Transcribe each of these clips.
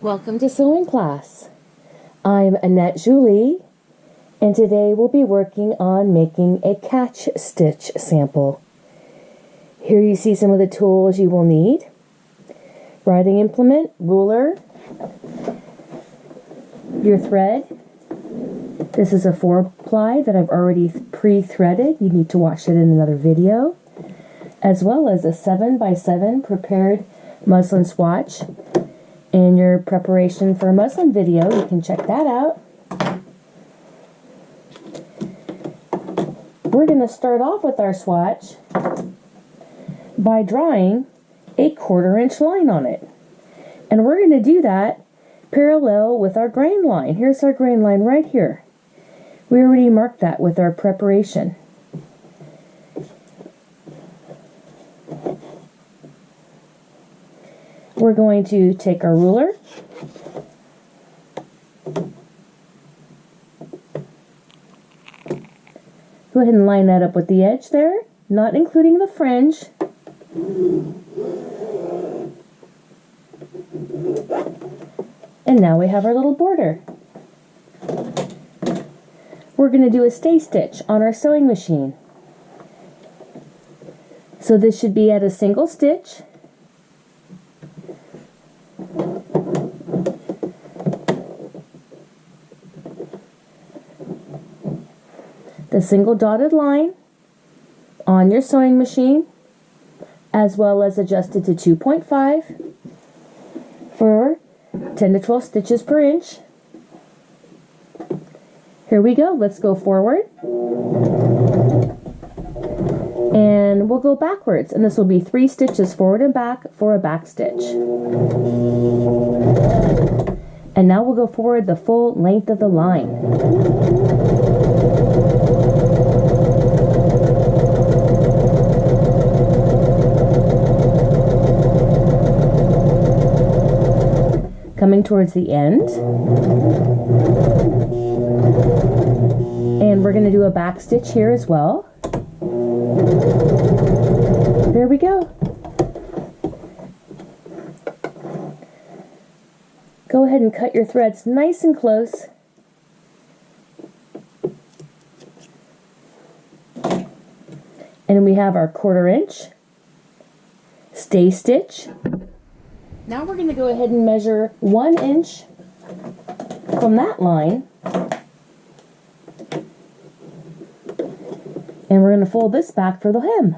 Welcome to sewing class. I'm Annette Julie, and today we'll be working on making a catch stitch sample. Here you see some of the tools you will need. Writing implement, ruler, your thread. This is a 4-ply that I've already pre-threaded. You need to watch it in another video. As well as a 7x7 prepared muslin swatch. In your preparation for a muslin video, you can check that out. We're going to start off with our swatch by drawing a 1/4 inch line on it. And we're going to do that parallel with our grain line. Here's our grain line right here. We already marked that with our preparation. We're going to take our ruler, go ahead and line that up with the edge there, not including the fringe. And now we have our little border. We're going to do a stay stitch on our sewing machine. So this should be at a single stitch. The single dotted line on your sewing machine, as well as adjusted to 2.5 for 10 to 12 stitches per inch. Here we go. Let's go forward. And we'll go backwards, and this will be 3 stitches forward and back for a back stitch. And now we'll go forward the full length of the line. Coming towards the end, and we're going to do a back stitch here as well. There we go. Go ahead and cut your threads nice and close. And we have our 1/4 inch stay stitch. Now we're going to go ahead and measure 1 inch from that line. And we're going to fold this back for the hem.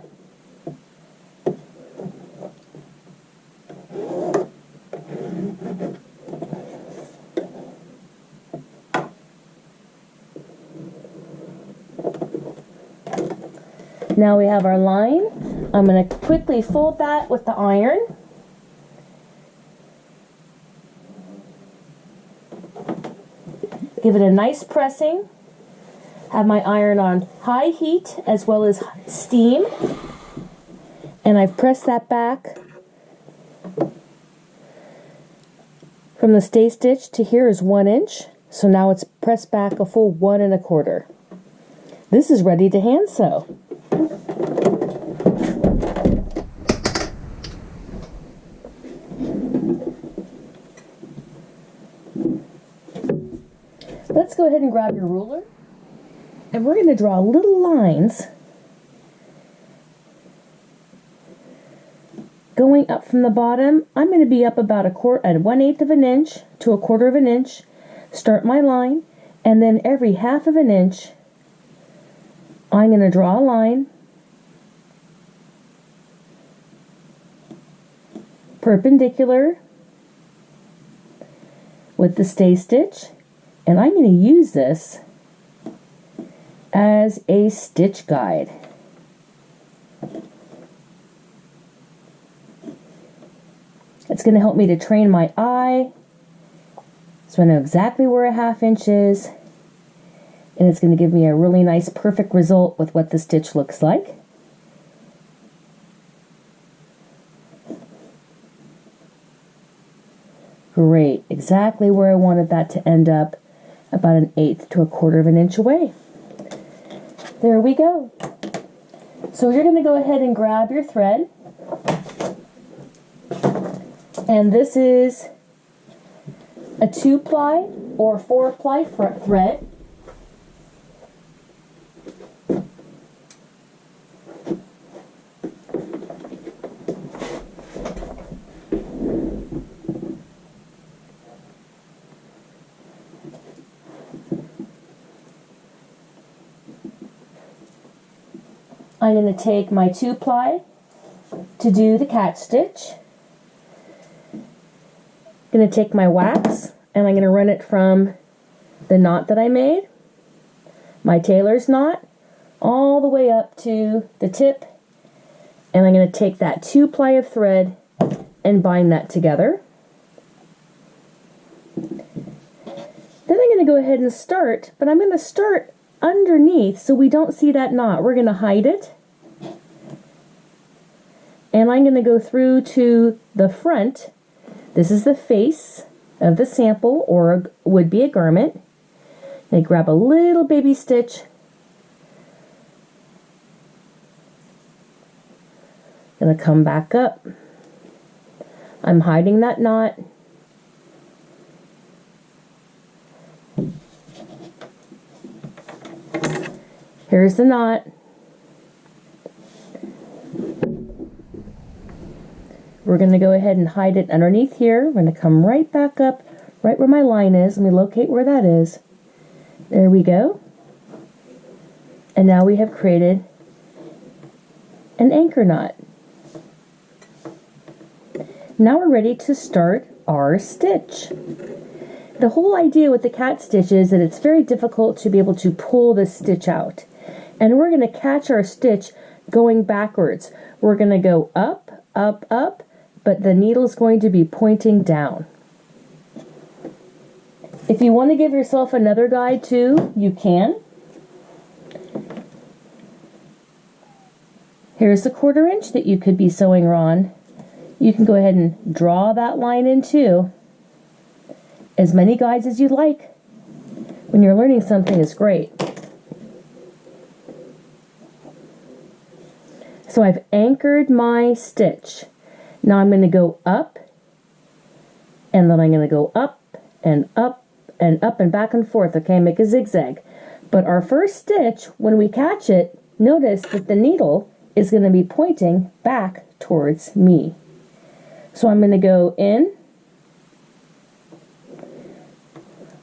Now we have our line. I'm going to quickly fold that with the iron. Give it a nice pressing. Have my iron on high heat as well as steam. And I've pressed that back from the stay stitch to here is 1 inch. So now it's pressed back a full 1 1/4. This is ready to hand sew. Let's go ahead and grab your ruler, and we're going to draw little lines going up from the bottom. I'm going to be up about 1/8 of an inch to 1/4 of an inch. Start my line, and then every 1/2 of an inch I'm going to draw a line perpendicular with the stay stitch. And I'm going to use this as a stitch guide. It's going to help me to train my eye, so I know exactly where a 1/2 inch is, and it's going to give me a really nice perfect result with what the stitch looks like. Great, exactly where I wanted that to end up, about 1/8 to 1/4 of an inch away. There we go. So you're going to go ahead and grab your thread. And this is a 2-ply or 4-ply thread. I'm going to take my 2-ply to do the cat stitch. I'm going to take my wax and I'm going to run it from the knot that I made, my tailor's knot, all the way up to the tip, and I'm going to take that 2-ply of thread and bind that together. Then I'm going to go ahead and start, but I'm going to start underneath so we don't see that knot. We're going to hide it. And I'm going to go through to the front. This is the face of the sample, or would be a garment. I grab a little baby stitch. Gonna come back up. I'm hiding that knot. Here's the knot. We're going to go ahead and hide it underneath here. We're going to come right back up, right where my line is. Let me locate where that is. There we go. And now we have created an anchor knot. Now we're ready to start our stitch. The whole idea with the cat stitch is that it's very difficult to be able to pull the stitch out. And we're going to catch our stitch going backwards. We're going to go up, up, up, but the needle is going to be pointing down. If you want to give yourself another guide too, you can. Here's the 1/4 inch that you could be sewing on. You can go ahead and draw that line in too. As many guides as you like. When you're learning something is great. So I've anchored my stitch. Now I'm going to go up, and then I'm going to go up and up and up and back and forth. Okay, make a zigzag. But our first stitch, when we catch it, notice that the needle is going to be pointing back towards me. So I'm going to go in.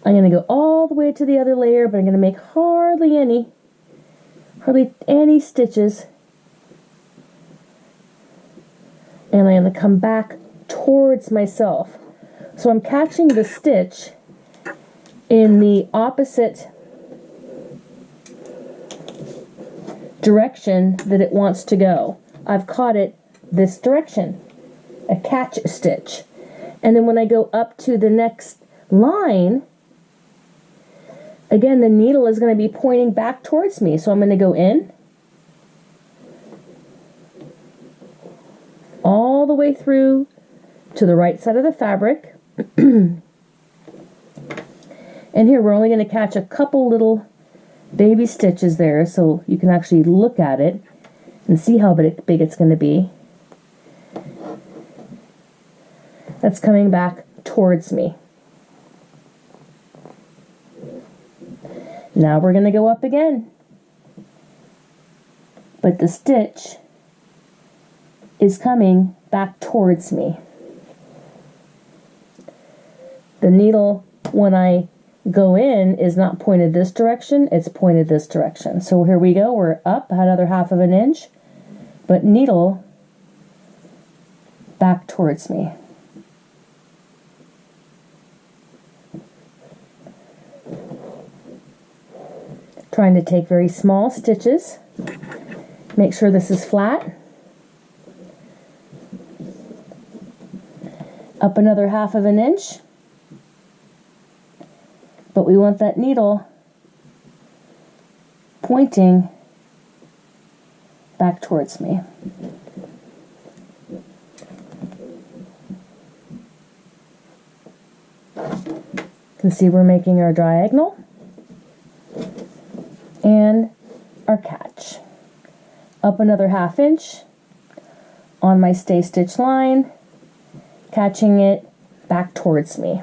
I'm going to go all the way to the other layer, but I'm going to make hardly any stitches. And I'm going to come back towards myself. So I'm catching the stitch in the opposite direction that it wants to go. I've caught it this direction, a catch stitch. And then when I go up to the next line, again, the needle is going to be pointing back towards me. So I'm going to go in, all the way through to the right side of the fabric. And here we're only going to catch a couple little baby stitches there so you can actually look at it and see how big it's going to be. That's coming back towards me. Now we're going to go up again. But the stitch is coming back towards me. The needle, when I go in, is not pointed this direction, it's pointed this direction. So here we go, we're up another 1/2 inch, but needle back towards me. Trying to take very small stitches. Make sure this is flat. Up another 1/2 inch. But we want that needle pointing back towards me. You can see we're making our diagonal and our catch. Up another 1/2 inch on my stay stitch line, catching it back towards me.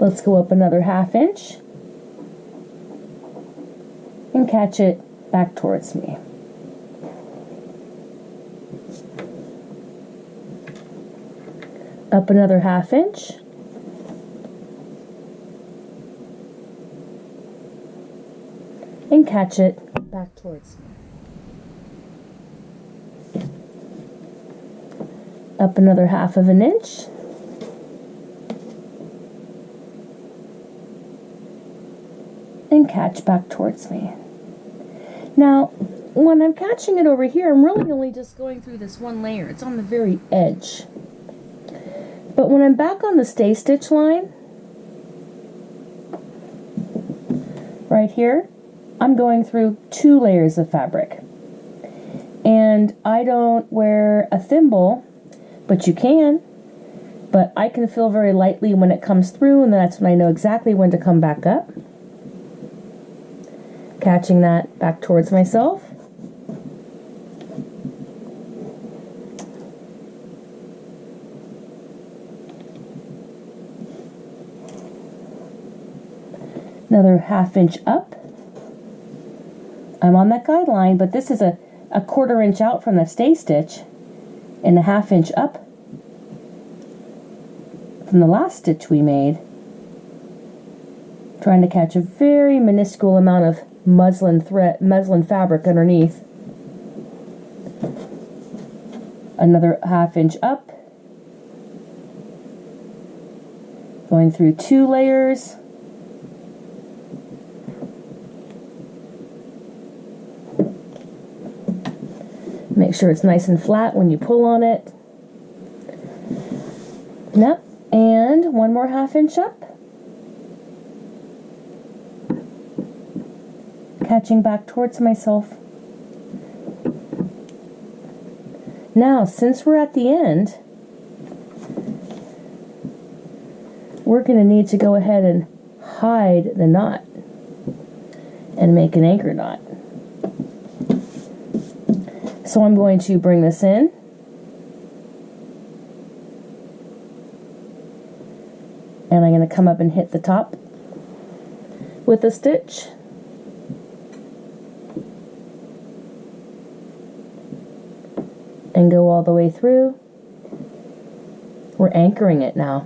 Let's go up another 1/2 inch and catch it back towards me. Up another 1/2 inch. And catch it back towards me. Up another 1/2 inch. And catch back towards me. Now, when I'm catching it over here, I'm really only just going through this one layer. It's on the very edge. But when I'm back on the stay stitch line, right here, I'm going through 2 layers of fabric. And I don't wear a thimble, but you can. But I can feel very lightly when it comes through, and that's when I know exactly when to come back up. Catching that back towards myself. Another 1/2 inch up. I'm on that guideline, but this is a 1/4 inch out from the stay stitch and a 1/2 inch up from the last stitch we made. Trying to catch a very minuscule amount of muslin fabric underneath. Another 1/2 inch up. Going through 2 layers. Make sure it's nice and flat when you pull on it. Yep, and one more 1/2 inch up. Catching back towards myself. Now, since we're at the end, we're going to need to go ahead and hide the knot and make an anchor knot. So I'm going to bring this in, and I'm going to come up and hit the top with a stitch, and go all the way through. We're anchoring it now.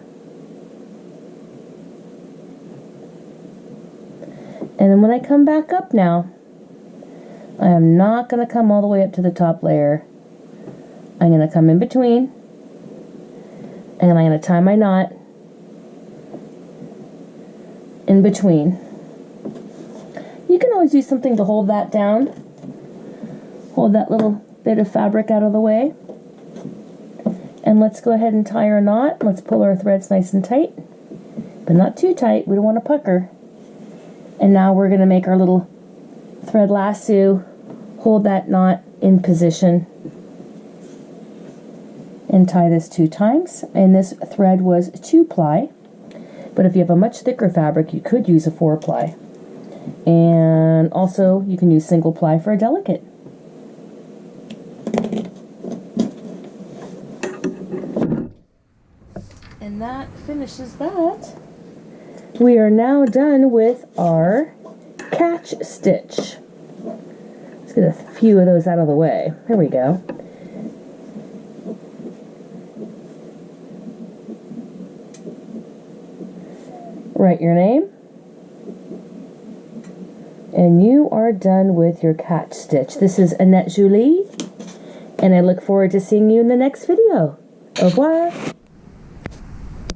And then when I come back up now, I am not going to come all the way up to the top layer. I'm going to come in between, and I'm going to tie my knot in between. You can always use something to hold that down. Hold that little bit of fabric out of the way. And let's go ahead and tie our knot. Let's pull our threads nice and tight, but not too tight. We don't want to pucker. And now we're going to make our little thread lasso, hold that knot in position, and tie this 2 times. And this thread was 2-ply, but if you have a much thicker fabric, you could use a 4-ply. And also, you can use single ply for a delicate. And that finishes that. We are now done with our catch stitch. Let's get a few of those out of the way. Here we go. Write your name. And you are done with your catch stitch. This is Annette Julie, and I look forward to seeing you in the next video. Au revoir.